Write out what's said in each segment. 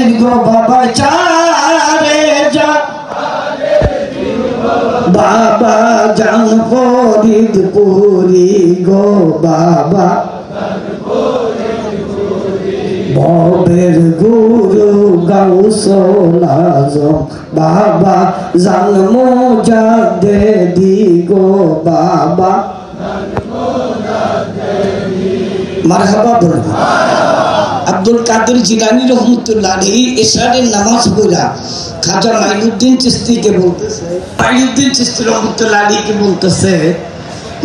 দিন গো বাবা চারে যা বাবা জান ফরিদপুরি গো বাবা ভবের গুরু গাউসুল আজম বাবা জান মুজাদ্দিদি গো বাবা মারহাবা বলুন। আব্দুল কাদের জিলানী রহমতুল্লাহ আলাইহি ইশরারের নামাজ পড়া খাজা মাইনুদ্দিন চিশতিকে বলতেছে, মাইনুদ্দিন চিশতি রহমতুল্লাহ আলাইহিকে বলতেছে,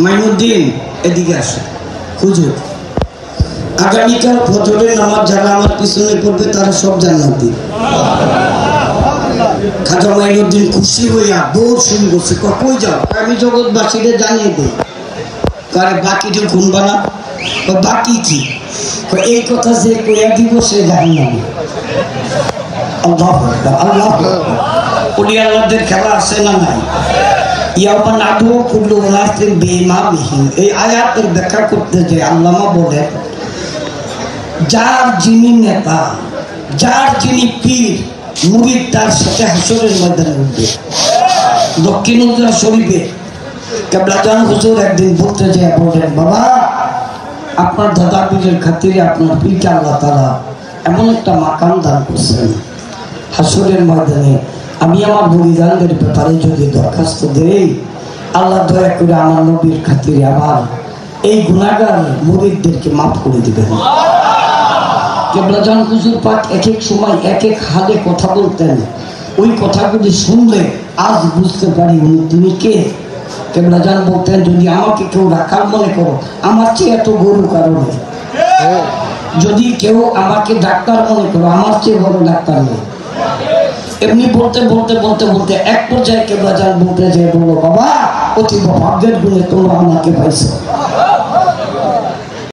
মাইনুদ্দিন এদিকে আসো, হুজুর আগামীকাল ফজরের নামাজ যারা আমার পিছনে পড়বে তারা সব জান্নাতি। খাজা মাইনুদ্দিন খুশি হইয়া দৌড় শুরু করছে, কই যাও? আমি জগৎবাসীকে জানিয়ে দেই। কারে বাকিটা শুনবা না? বাকি কি? এই কথা যে কইয়া দিব সে জাহান্নামী। আল্লাহু আকবার, আল্লাহু আকবার। ওলি আল্লাহদের খেলা আছে না নাই? ইয়াওমা নাদু কুল্লু উনাসিন বিইমামিহিম। এই আয়াতের ব্যাখ্যা করতে যে আল্লামা বলে, যার যিনি নেতা, যার যিনি পীর, মুরিদ তার সাথে হাসরের ময়দানে উঠবে। দক্ষিণ উত্তরা শরীফে কেবলাজান হুজুর একদিন বলতে যায়, বলেন বাবা আপনার দাদা পীরের খাতিরে আপনার পীরকে আল্লাহ তাআলা এমন একটা মাকাম দান করছেন, হাসরের ময়দানে আমি আমার বলিদানদের ব্যাপারে যদি দরখাস্ত দেই, আল্লাহ দয়া করে আমার নবীর খাতিরে আমার এই গুনাহগার মুরিদদেরকে মাফ করে দিবেন। কেবলাজান হুজুর পাক এক এক সময় এক এক হালে কথা বলতেন। ওই কথাগুলি শুনলে আজ বুঝতে পারি উনি তিনি কে। কেবলাজান বলতেন, যদি আমাকে কেউ রাখাল মনে করো, আমার চেয়ে এত গরু কারো নেই। যদি কেউ আমাকে ডাক্তার মনে করো, আমার চেয়ে বড় ডাক্তার নেই। এমনি বলতে বলতে বলতে বলতে এক পর্যায়ে কেবলাজান বলতে যে বললো, বাবা অতি ভাগ্যের গুণে তোমরা আমাকে পাইছো।